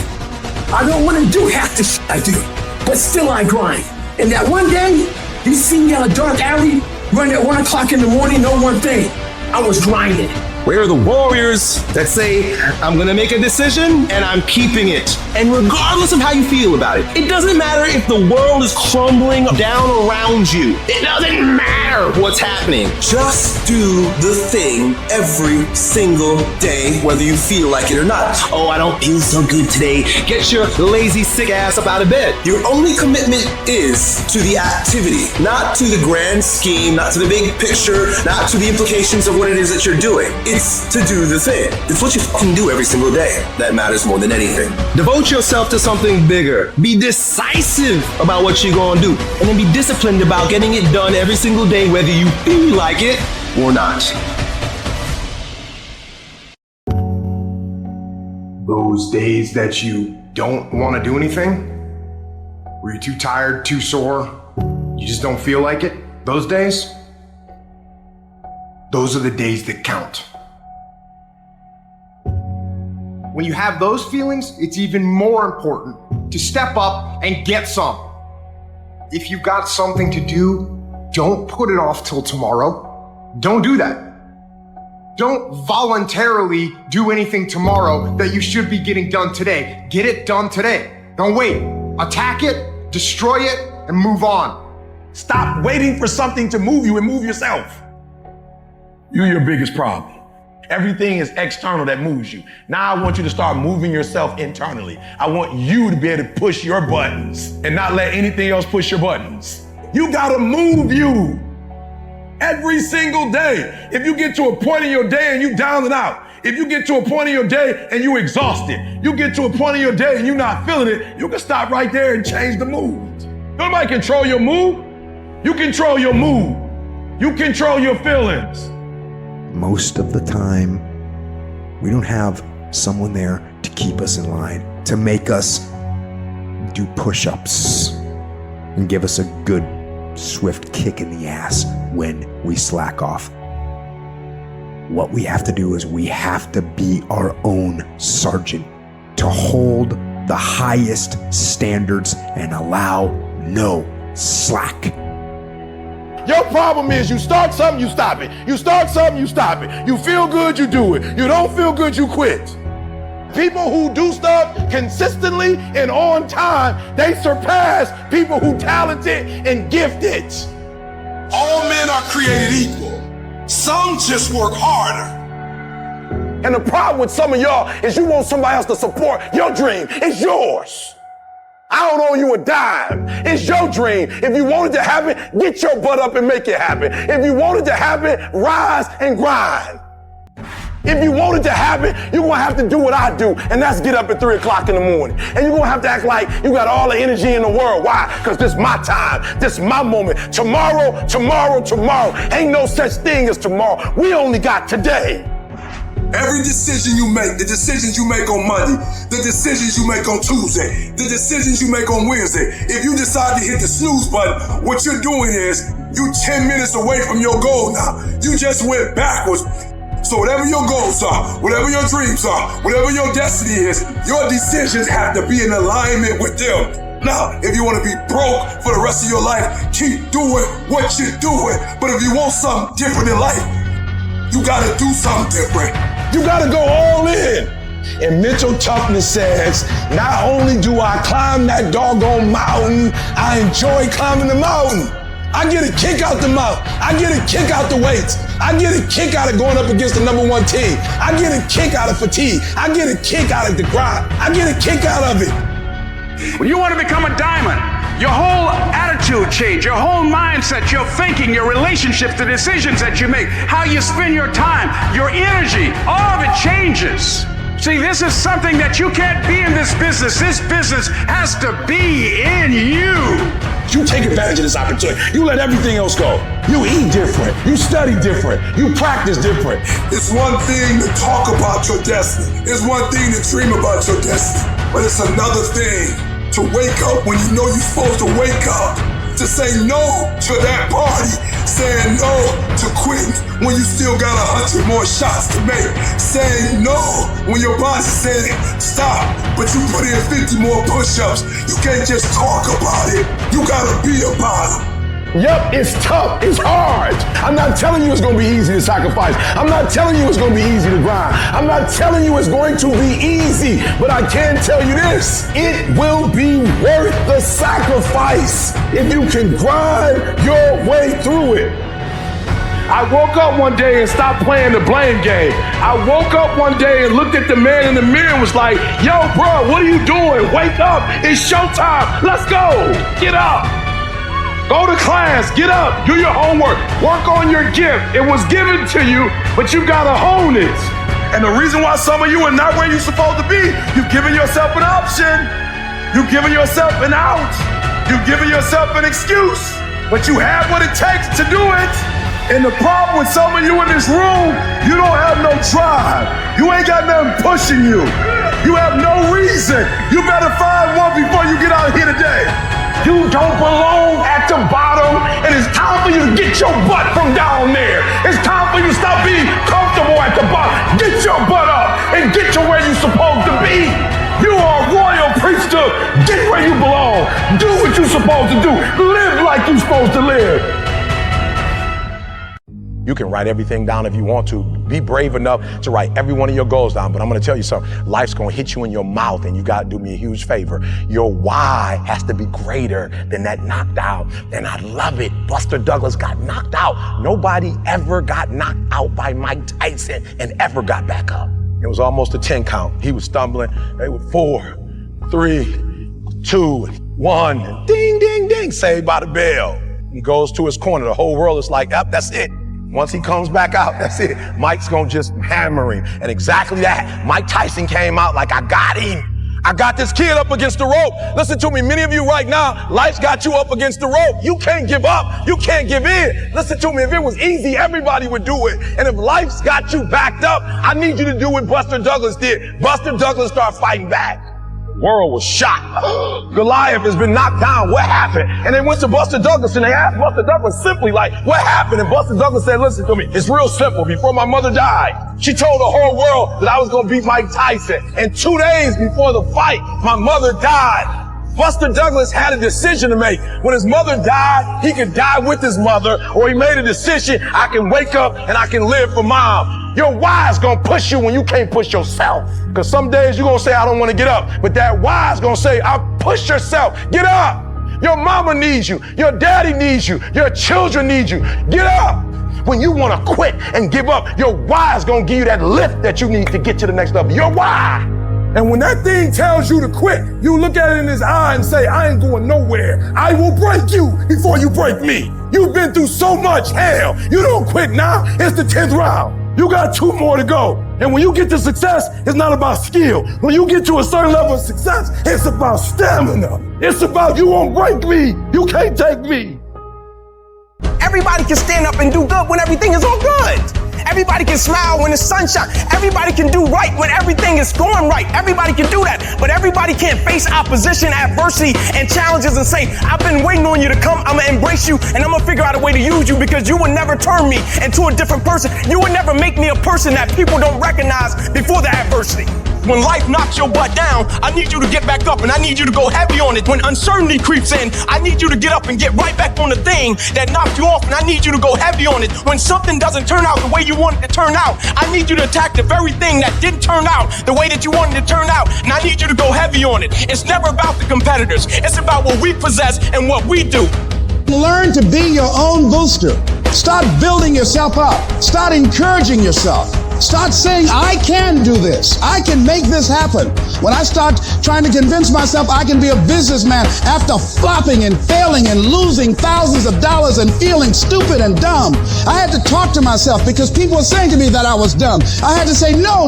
I don't want to do half the shit I do, but still I grind. And that one day, you see me on a dark alley, running at 1 o'clock in the morning, know one thing, I was grinding. Where are the warriors that say, I'm gonna make a decision and I'm keeping it? And regardless of how you feel about it, it doesn't matter if the world is crumbling down around you. It doesn't matter what's happening. Just do the thing every single day, whether you feel like it or not. Oh, I don't feel so good today. Get your lazy, sick ass up out of bed. Your only commitment is to the activity, not to the grand scheme, not to the big picture, not to the implications of what it is that you're doing. It's to do the thing. It's what you fucking do every single day that matters more than anything. Devote yourself to something bigger. Be decisive about what you're gonna do. And then be disciplined about getting it done every single day, whether you feel like it or not. Those days that you don't want to do anything, where you're too tired, too sore, you just don't feel like it, those days, those are the days that count. When you have those feelings, it's even more important to step up and get some. If you've got something to do, don't put it off till tomorrow. Don't do that. Don't voluntarily do anything tomorrow that you should be getting done today. Get it done today. Don't wait. Attack it, destroy it, and move on. Stop waiting for something to move you and move yourself. You're your biggest problem. Everything is external that moves you. Now I want you to start moving yourself internally. I want you to be able to push your buttons and not let anything else push your buttons. You gotta move you every single day. If you get to a point in your day and you down and out, if you get to a point in your day and you exhausted, you get to a point in your day and you're not feeling it, you can stop right there and change the mood. Nobody control your mood. You control your mood. You control your feelings. Most of the time, we don't have someone there to keep us in line, to make us do push-ups and give us a good, swift kick in the ass when we slack off. What we have to do is we have to be our own sergeant, to hold the highest standards and allow no slack. Your problem is you start something, you stop it. You start something, you stop it. You feel good, you do it. You don't feel good, you quit. People who do stuff consistently and on time, they surpass people who talented and gifted. All men are created equal. Some just work harder. And the problem with some of y'all is you want somebody else to support your dream. It's yours. I don't owe you a dime. It's your dream. If you want it to happen, get your butt up and make it happen. If you want it to happen, rise and grind. If you want it to happen, you're going to have to do what I do, and that's get up at 3 o'clock in the morning. And you're going to have to act like you got all the energy in the world. Why? Because this is my time. This is my moment. Tomorrow. Ain't no such thing as tomorrow. We only got today. Every decision you make, the decisions you make on Monday, the decisions you make on Tuesday, the decisions you make on Wednesday, if you decide to hit the snooze button, what you're doing is you 10 minutes away from your goal now. You just went backwards. So whatever your goals are, whatever your dreams are, whatever your destiny is, your decisions have to be in alignment with them. Now, if you want to be broke for the rest of your life, keep doing what you're doing. But if you want something different in life, you gotta do something different. You gotta go all in. And mental toughness says, not only do I climb that doggone mountain, I enjoy climbing the mountain. I get a kick out the mountain. I get a kick out the weights. I get a kick out of going up against the #1 team. I get a kick out of fatigue. I get a kick out of the grind. I get a kick out of it. When you want to become a diamond, your whole attitude change, your whole mindset, your thinking, your relationships, the decisions that you make, how you spend your time, your energy, all of it changes. See, this is something that you can't be in this business. This business has to be in you. You take advantage of this opportunity. You let everything else go. You eat different. You study different. You practice different. It's one thing to talk about your destiny. It's one thing to dream about your destiny. But it's another thing to wake up when you know you're supposed to wake up. To say no to that party. Saying no to quitting when you still got 100 more shots to make. Saying no when your boss is saying stop, but you put in 50 more push-ups. You can't just talk about it. You gotta be about it. Yep, it's tough, it's hard. I'm not telling you it's gonna be easy to sacrifice. I'm not telling you it's gonna be easy to grind. I'm not telling you it's going to be easy, but I can tell you this, it will be worth the sacrifice if you can grind your way through it. I woke up one day and stopped playing the blame game. I woke up one day and looked at the man in the mirror and was like, yo, bro, what are you doing? Wake up, it's showtime, let's go, get up. Go to class, get up, do your homework, work on your gift. It was given to you, but you gotta hone it. And the reason why some of you are not where you're supposed to be, you've given yourself an option. You've given yourself an out. You've given yourself an excuse, but you have what it takes to do it. And the problem with some of you in this room, you don't have no drive. You ain't got nothing pushing you. You have no reason. You better find one before you get out of here today. You don't belong at the bottom, and it's time for you to get your butt from down there. It's time for you to stop being comfortable at the bottom. Get your butt up and get to where you're supposed to be. You are a royal priesthood. Get where you belong. Do what you're supposed to do. Live like you're supposed to live. You can write everything down if you want to. Be brave enough to write every one of your goals down. But I'm going to tell you something. Life's going to hit you in your mouth, and you got to do me a huge favor. Your why has to be greater than that knocked out. And I love it. Buster Douglas got knocked out. Nobody ever got knocked out by Mike Tyson and ever got back up. It was almost a 10 count. He was stumbling. They were 4, 3, 2, 1. And ding, ding, ding. Saved by the bell. He goes to his corner. The whole world is like, yep, that's it. Once he comes back out, that's it. Mike's gonna just hammer him. And exactly that. Mike Tyson came out like, I got him. I got this kid up against the rope. Listen to me, many of you right now, life's got you up against the rope. You can't give up. You can't give in. Listen to me, if it was easy, everybody would do it. And if life's got you backed up, I need you to do what Buster Douglas did. Buster Douglas started fighting back. The world was shocked. Goliath has been knocked down. What happened? And they went to Buster Douglas and they asked Buster Douglas simply like, what happened? And Buster Douglas said, listen to me. It's real simple. Before my mother died, she told the whole world that I was going to beat Mike Tyson. And 2 days before the fight, my mother died. Buster Douglas had a decision to make. When his mother died, he could die with his mother, or he made a decision, I can wake up and I can live for mom. Your why is gonna push you when you can't push yourself. Because some days you're gonna say, I don't wanna get up. But that why is gonna say, push yourself, get up. Your mama needs you, your daddy needs you, your children need you. Get up. When you wanna quit and give up, your why is gonna give you that lift that you need to get to the next level. Your why. And when that thing tells you to quit, you look at it in his eye and say, I ain't going nowhere. I will break you before you break me. You've been through so much hell. You don't quit now. It's the 10th round. You got 2 more to go. And when you get to success, it's not about skill. When you get to a certain level of success, it's about stamina. It's about you won't break me. You can't take me. Everybody can stand up and do good when everything is all good. Everybody can smile when the sun shines. Everybody can do right when everything is going right. Everybody can do that. But everybody can't face opposition, adversity, and challenges and say, I've been waiting on you to come. I'm going to embrace you, and I'm going to figure out a way to use you because you would never turn me into a different person. You would never make me a person that people don't recognize before the adversity. When life knocks your butt down, I need you to get back up and I need you to go heavy on it. When uncertainty creeps in, I need you to get up and get right back on the thing that knocked you off, and I need you to go heavy on it. When something doesn't turn out the way you want it to turn out, I need you to attack the very thing that didn't turn out the way that you wanted it to turn out, and I need you to go heavy on it. It's never about the competitors. It's about what we possess and what we do. Learn to be your own booster. Start building yourself up. Start encouraging yourself. Start saying, I can do this. I can make this happen. When I start trying to convince myself I can be a businessman after flopping and failing and losing thousands of dollars and feeling stupid and dumb, I had to talk to myself because people were saying to me that I was dumb. I had to say, no,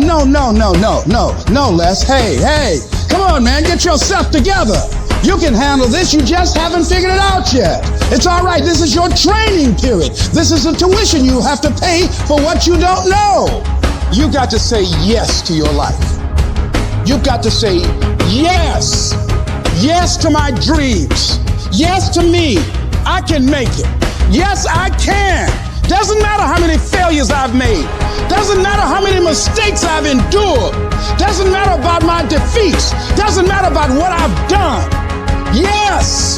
Les. Hey, come on, man, get yourself together. You can handle this. You just haven't figured it out yet. It's all right. This is your training period. This is the tuition you have to pay for what you don't know. You got to say yes to your life. You've got to say yes. Yes to my dreams. Yes to me. I can make it. Yes, I can. Doesn't matter how many failures I've made. Doesn't matter how many mistakes I've endured. Doesn't matter about my defeats. Doesn't matter about what I've done. Yes,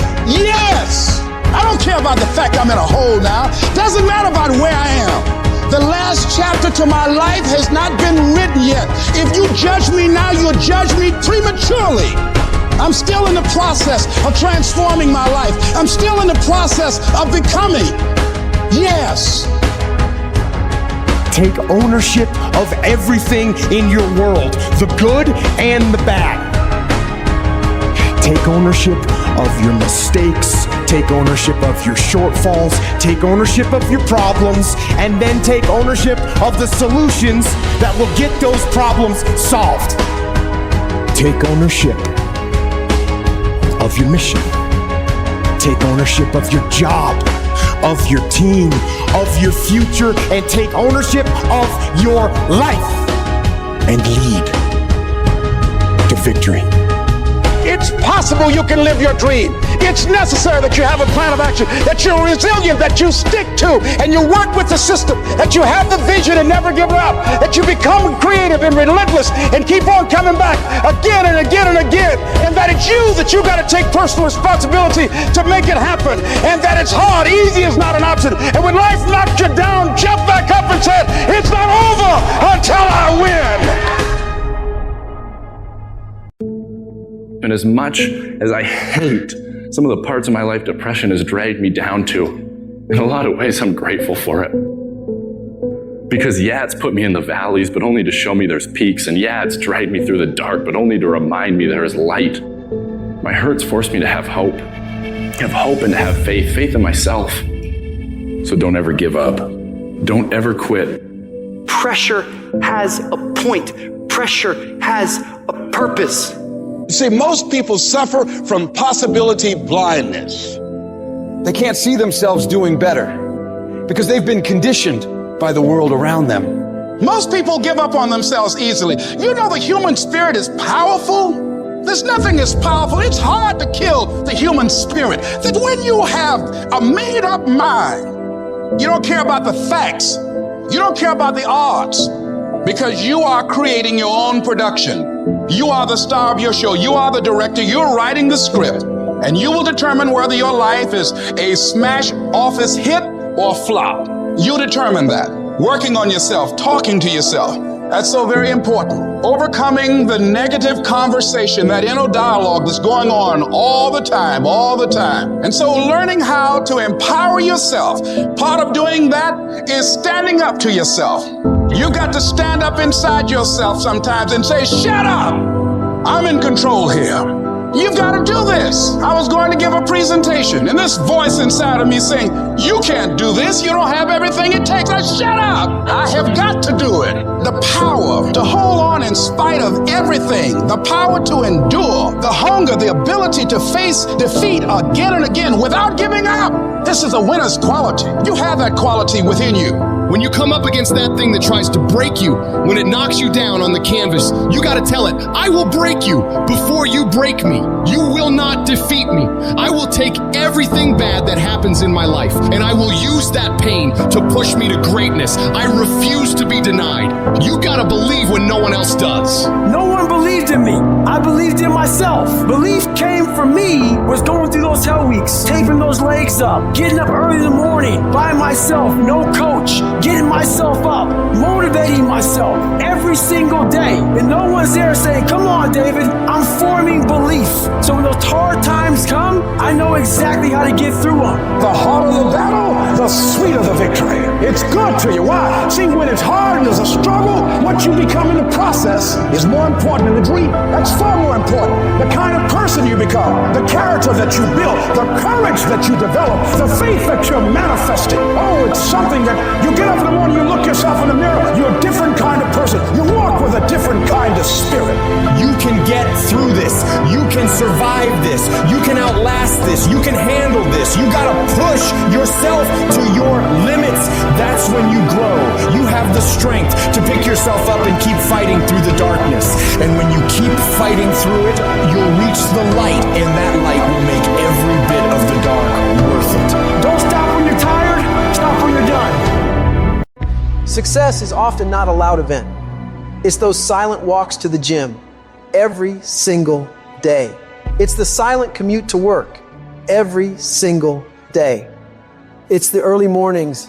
I don't care about the fact I'm in a hole now. Doesn't matter about where I am. The last chapter to my life has not been written yet. If you judge me now, you'll judge me prematurely. I'm still in the process of transforming my life. I'm still in the process of becoming. Yes. Take ownership of everything in your world, the good and the bad. Take ownership of your mistakes, take ownership of your shortfalls, take ownership of your problems, and then take ownership of the solutions that will get those problems solved. Take ownership of your mission. Take ownership of your job, of your team, of your future, and take ownership of your life and lead to victory. It's possible you can live your dream. It's necessary that you have a plan of action, that you're resilient, that you stick to, and you work with the system, that you have the vision and never give up, that you become creative and relentless and keep on coming back again and again and again, and that it's you that you got to take personal responsibility to make it happen, and that it's hard. Easy is not an option. And when life knocks you down, jump back up and say, it's not over until I win. And as much as I hate some of the parts of my life depression has dragged me down to, in a lot of ways I'm grateful for it. Because yeah, it's put me in the valleys, but only to show me there's peaks. And yeah, it's dragged me through the dark, but only to remind me there is light. My hurts forced me to have hope and to have faith in myself. So don't ever give up. Don't ever quit. Pressure has a point. Pressure has a purpose. See, most people suffer from possibility blindness. They can't see themselves doing better because they've been conditioned by the world around them. Most people give up on themselves easily. You know the human spirit is powerful. There's nothing as powerful. It's hard to kill the human spirit. That when you have a made-up mind, you don't care about the facts. You don't care about the odds because you are creating your own production. You are the star of your show. You are the director. You're writing the script. And you will determine whether your life is a smash office hit or flop. You determine that. Working on yourself, talking to yourself. That's so very important. Overcoming the negative conversation, that inner dialogue that's going on all the time. And so learning how to empower yourself. Part of doing that is standing up to yourself. You got to stand up inside yourself sometimes and say, shut up! I'm in control here. You've got to do this. I was going to give a presentation, and this voice inside of me saying, you can't do this. You don't have everything it takes. Shut up! I have got to do it. The power to hold on in spite of everything. The power to endure. The hunger, the ability to face defeat again and again without giving up. This is a winner's quality. You have that quality within you. When you come up against that thing that tries to break you, when it knocks you down on the canvas, you gotta tell it, I will break you before you break me. You will not defeat me. I will take everything bad that happens in my life, and I will use that pain to push me to greatness. I refuse to be denied. You gotta believe when no one else does. No one believed in me. I believed in myself. Belief came from me was going through those hell weeks, taping those legs up, getting up early in the morning by myself, no coach, getting myself up, motivating myself every single day. And no one's there saying, come on, David, I'm forming belief. So when those hard times come, I know exactly how to get through them. The harder the battle, the sweeter the victory. It's good to you. Why? See, when it's hard and there's a struggle, what you become in the process is more important than the dream. That's far more important. The kind of person you become, the character that you build, the courage that you develop, the faith that you're manifesting. Oh, it's something that you get up in the morning, you look yourself in the mirror, you're a different kind of person. You walk with a different kind of spirit. You can get through this. You can survive this. You can outlast this. You can handle this. You gotta push yourself to your limits. That's when you grow. You have the strength to pick yourself up and keep fighting through the darkness. And when you keep fighting through it, you'll reach the light, and that light will make every bit of the dark worth it. Don't stop when you're tired. Stop when you're done. Success is often not a loud event. It's those silent walks to the gym every single day. It's the silent commute to work every single day. It's the early mornings,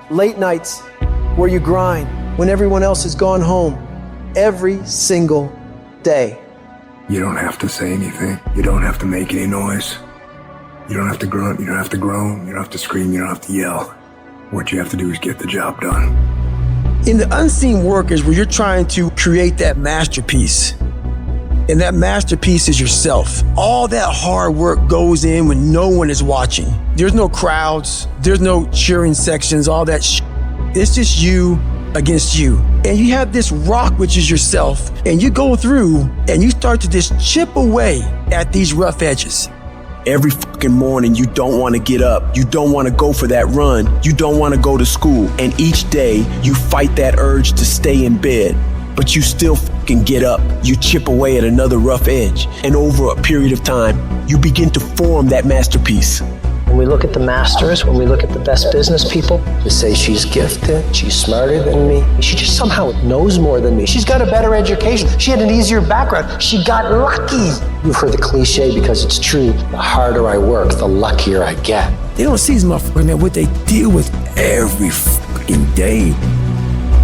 late nights, where you grind when everyone else has gone home. Every single day. You don't have to say anything. You don't have to make any noise. You don't have to grunt. You don't have to groan. You don't have to scream. You don't have to yell. What you have to do is get the job done. In the unseen work is where you're trying to create that masterpiece. And that masterpiece is yourself. All that hard work goes in when no one is watching. There's no crowds. There's no cheering sections, all that shit. It's just you against you. And you have this rock, which is yourself, and you go through and you start to just chip away at these rough edges. Every fucking morning, you don't want to get up. You don't want to go for that run. You don't want to go to school. And each day, you fight that urge to stay in bed. But you still fucking get up. You chip away at another rough edge. And over a period of time, you begin to form that masterpiece. When we look at the masters, when we look at the best business people, we say she's gifted, she's smarter than me, she just somehow knows more than me. She's got a better education, she had an easier background, she got lucky. You've heard the cliche because it's true, the harder I work, the luckier I get. They don't see these motherfuckers, man, what they deal with every fucking day.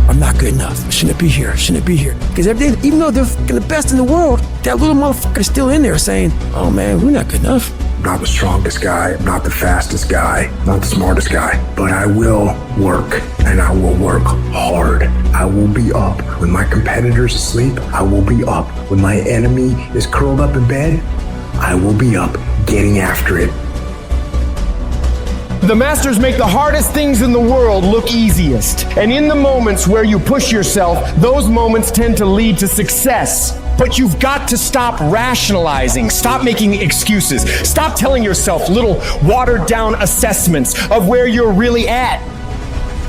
I'm not good enough. Shouldn't be here. Shouldn't be here. Because every day, even though they're fucking the best in the world, that little motherfucker is still in there saying, oh man, we're not good enough. I'm not the strongest guy. I'm not the fastest guy. Not the smartest guy. But I will work, and I will work hard. I will be up when my competitor's asleep. I will be up when my enemy is curled up in bed. I will be up getting after it. The masters make the hardest things in the world look easiest. And in the moments where you push yourself, those moments tend to lead to success. But you've got to stop rationalizing, stop making excuses, stop telling yourself little watered down assessments of where you're really at.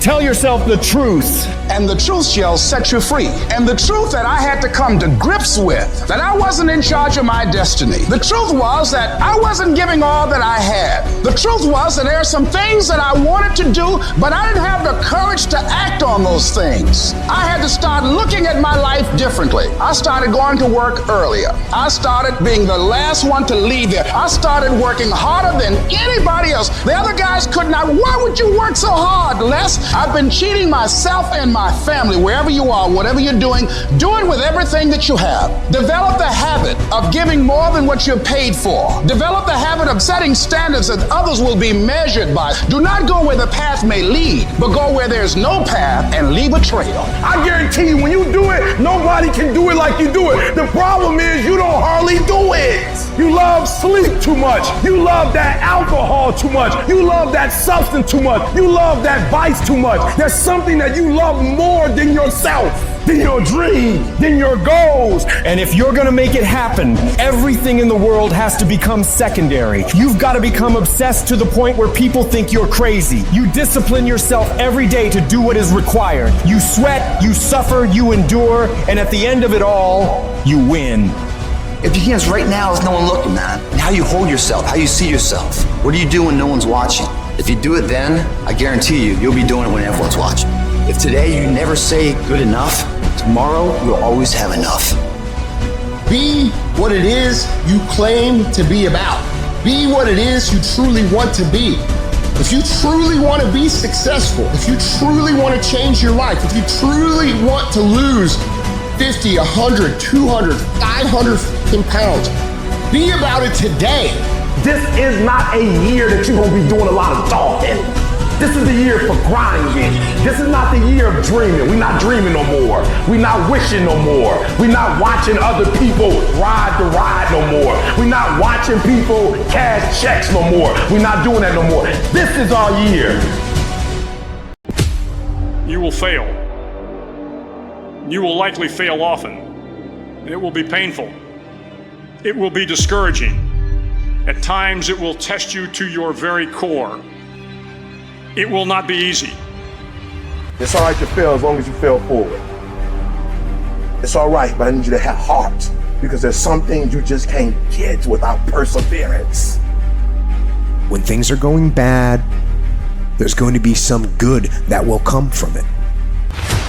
Tell yourself the truth. And the truth shall set you free. And the truth that I had to come to grips with, that I wasn't in charge of my destiny. The truth was that I wasn't giving all that I had. The truth was that there are some things that I wanted to do, but I didn't have the courage to act on those things. I had to start looking at my life differently. I started going to work earlier. I started being the last one to leave there. I started working harder than anybody else. The other guys could not. Why would you work so hard, Les? I've been cheating myself and my family. Wherever you are, whatever you're doing, do it with everything that you have. Develop the habit of giving more than what you're paid for. Develop the habit of setting standards that others will be measured by. Do not go where the path may lead, but go where there's no path and leave a trail. I guarantee you, when you do it, nobody can do it like you do it. The problem is you don't hardly do it. You love sleep too much. You love that alcohol too much. You love that substance too much. You love that vice too much. There's something that you love more than yourself, than your dream, than your goals. And if you're gonna make it happen, everything in the world has to become secondary. You've got to become obsessed to the point where people think you're crazy. You discipline yourself every day to do what is required. You sweat, you suffer, you endure, and at the end of it all, you win. If your hands right now is no one looking, man, and how you hold yourself, how you see yourself. What do you do when no one's watching? If you do it then, I guarantee you'll be doing it when everyone's watching. If today you never say good enough, tomorrow you'll always have enough. Be what it is you claim to be about. Be what it is you truly want to be. If you truly want to be successful, if you truly want to change your life, if you truly want to lose 50, 100, 200, 500 pounds, be about it today. This is not a year that you're going to be doing a lot of talking. This is the year for grinding. This is not the year of dreaming. We're not dreaming no more. We're not wishing no more. We're not watching other people ride the ride no more. We're not watching people cash checks no more. We're not doing that no more. This is our year. You will fail. You will likely fail often. It will be painful. It will be discouraging. At times, it will test you to your very core. It will not be easy. It's all right to fail as long as you fail forward. It's all right, but I need you to have heart, because there's some things you just can't get without perseverance. When things are going bad, there's going to be some good that will come from it.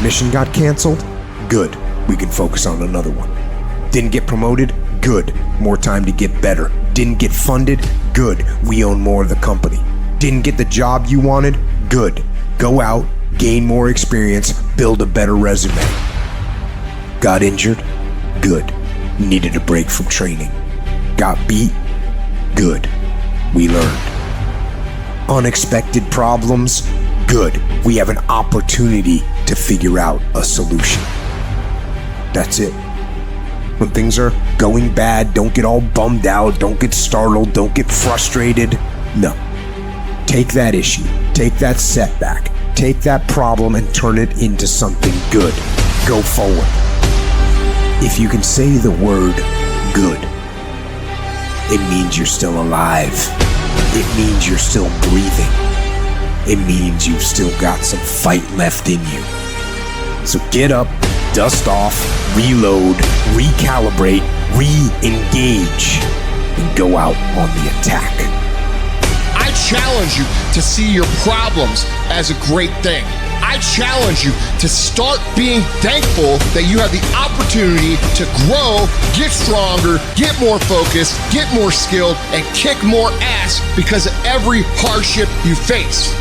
Mission got canceled? Good. We can focus on another one. Didn't get promoted? Good. More time to get better. Didn't get funded? Good. We own more of the company. Didn't get the job you wanted? Good. Go out, gain more experience, build a better resume. Got injured? Good. Needed a break from training. Got beat? Good. We learned. Unexpected problems? Good. We have an opportunity to figure out a solution. That's it. When things are going bad, don't get all bummed out, don't get startled, don't get frustrated. No. Take that issue, take that setback, take that problem and turn it into something good. Go forward. If you can say the word good, it means you're still alive. It means you're still breathing. It means you've still got some fight left in you. So get up, dust off, reload, recalibrate, re-engage, and go out on the attack. I challenge you to see your problems as a great thing. I challenge you to start being thankful that you have the opportunity to grow, get stronger, get more focused, get more skilled, and kick more ass because of every hardship you face.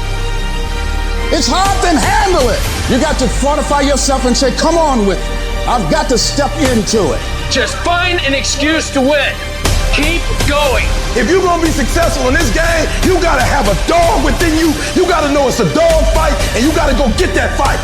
It's hard to handle it. You got to fortify yourself and say, come on with it. I've got to step into it. Just find an excuse to win. Keep going. If you're gonna be successful in this game, you gotta have a dog within you. You gotta know it's a dog fight, and you gotta go get that fight.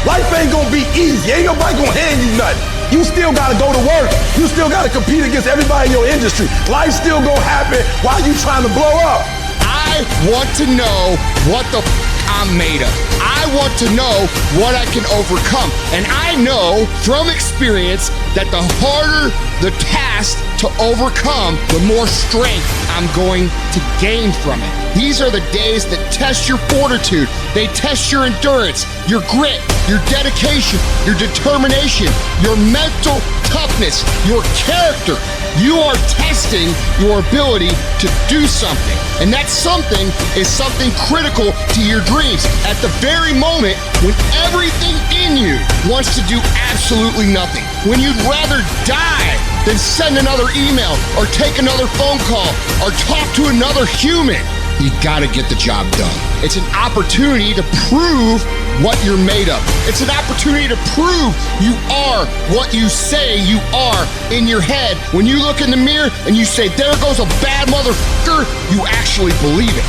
Life ain't gonna be easy. Ain't nobody gonna hand you nothing. You still gotta go to work. You still gotta compete against everybody in your industry. Life's still gonna happen while you trying to blow up. I want to know what the I'm made of. I want to know what I can overcome. And I know from experience that the harder the task to overcome, the more strength I'm going to gain from it. These are the days that test your fortitude. They test your endurance, your grit, your dedication, your determination, your mental toughness, your character. You are testing your ability to do something. And that something is something critical to your dreams. At the very moment when everything in you wants to do absolutely nothing, when you'd rather die than send another email or take another phone call or talk to another human, you gotta get the job done. It's an opportunity to prove what you're made of. It's an opportunity to prove you are what you say you are in your head. When you look in the mirror and you say, there goes a bad motherfucker, you actually believe it.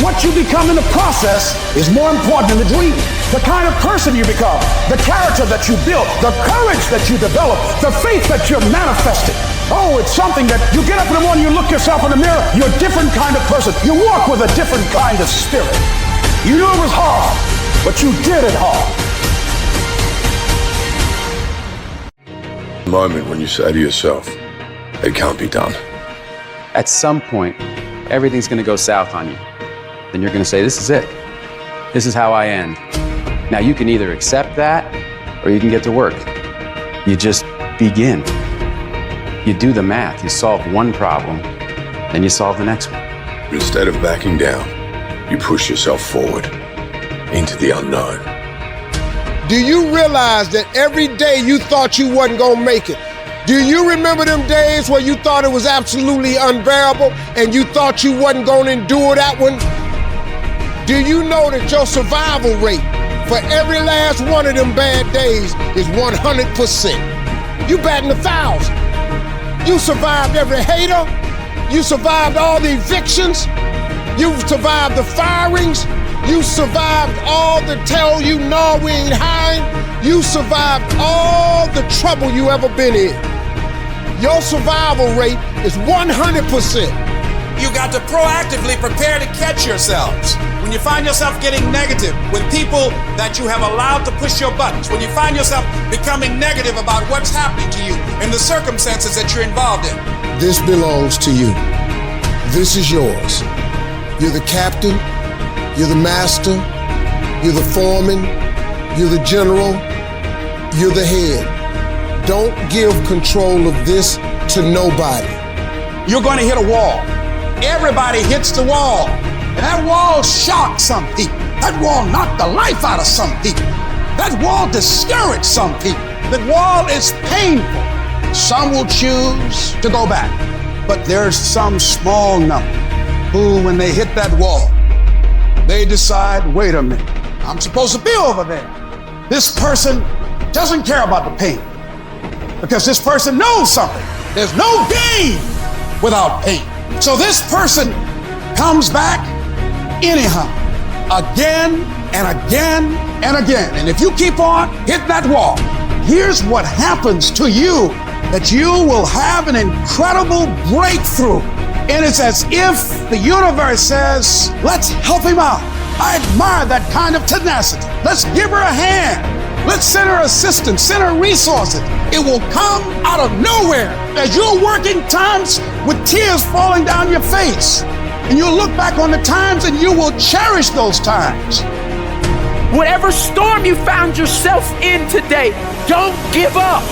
What you become in the process is more important than the dream. The kind of person you become, the character that you build, the courage that you develop, the faith that you're manifesting. Oh, it's something that you get up in the morning, you look yourself in the mirror, you're a different kind of person. You walk with a different kind of spirit. You knew it was hard, but you did it hard. The moment when you say to yourself, it can't be done. At some point, everything's going to go south on you. Then you're going to say, this is it. This is how I end. Now you can either accept that or you can get to work. You just begin. You do the math. You solve one problem, then you solve the next one. Instead of backing down, you push yourself forward into the unknown. Do you realize that every day you thought you wasn't gonna make it? Do you remember them days where you thought it was absolutely unbearable and you thought you wasn't gonna endure that one? Do you know that your survival rate for every last one of them bad days is 100%? You batting 1,000. You survived every hater. You survived all the evictions. You survived the firings. You survived all the tell you no, we ain't hiring. You survived all the trouble you ever been in. Your survival rate is 100%. You got to proactively prepare to catch yourselves. When you find yourself getting negative with people that you have allowed to push your buttons, when you find yourself becoming negative about what's happening to you and the circumstances that you're involved in. This belongs to you. This is yours. You're the captain, you're the master, you're the foreman, you're the general, you're the head. Don't give control of this to nobody. You're going to hit a wall. Everybody hits the wall. And that wall shocked some people. That wall knocked the life out of some people. That wall discouraged some people. That wall is painful. Some will choose to go back. But there's some small number who, when they hit that wall, They decide, wait a minute, I'm supposed to be over there. This person doesn't care about the pain because this person knows something. There's no gain without pain. So this person comes back anyhow, again and again and again. And if you keep on hitting that wall, here's what happens to you, that you will have an incredible breakthrough. And it's as if the universe says, let's help him out. I admire that kind of tenacity. Let's give her a hand. Let's send her assistance, send her resources. It will come out of nowhere as you're working times with tears falling down your face. And you'll look back on the times and you will cherish those times. Whatever storm you found yourself in today, don't give up.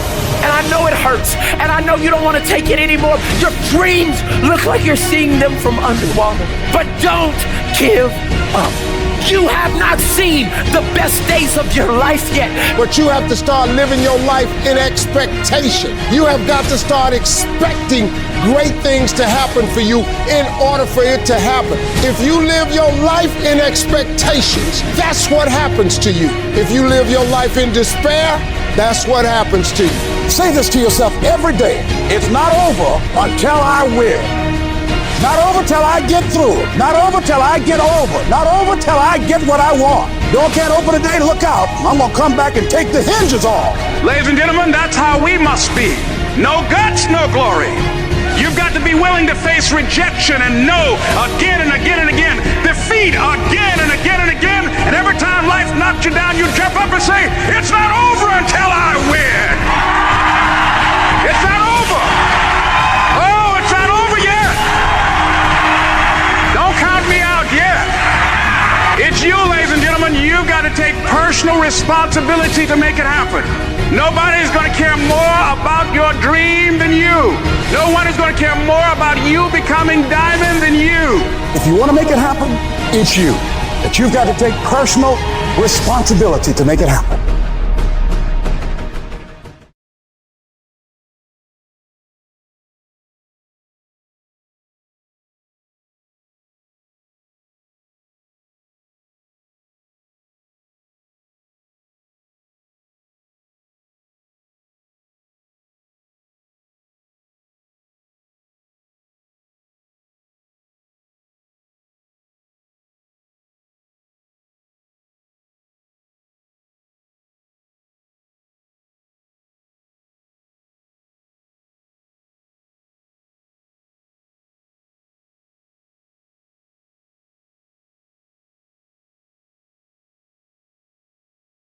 And I know it hurts, and I know you don't want to take it anymore. Your dreams look like you're seeing them from underwater, but don't give up. You have not seen the best days of your life yet. But you have to start living your life in expectation. You have got to start expecting great things to happen for you in order for it to happen. If you live your life in expectations, that's what happens to you. If you live your life in despair, that's what happens to you. Say this to yourself every day. It's not over until I win. Not over till I get through it. Not over till I get over. Not over till I get what I want. Door can't open today, look out. I'm gonna come back and take the hinges off. Ladies and gentlemen, that's how we must be. No guts, no glory. You've got to be willing to face rejection and no again and again and again. Defeat again and again and again. And every time life knocks you down, you jump up and say, it's not over until I win. It's not over. Oh, it's not over yet. Don't count me out yet. It's you, ladies and gentlemen. You've got to take personal responsibility to make it happen. Nobody's going to care more about your dream than you. No one is going to care more about you becoming diamond than you. If you want to make it happen, it's you. That you've got to take personal responsibility to make it happen.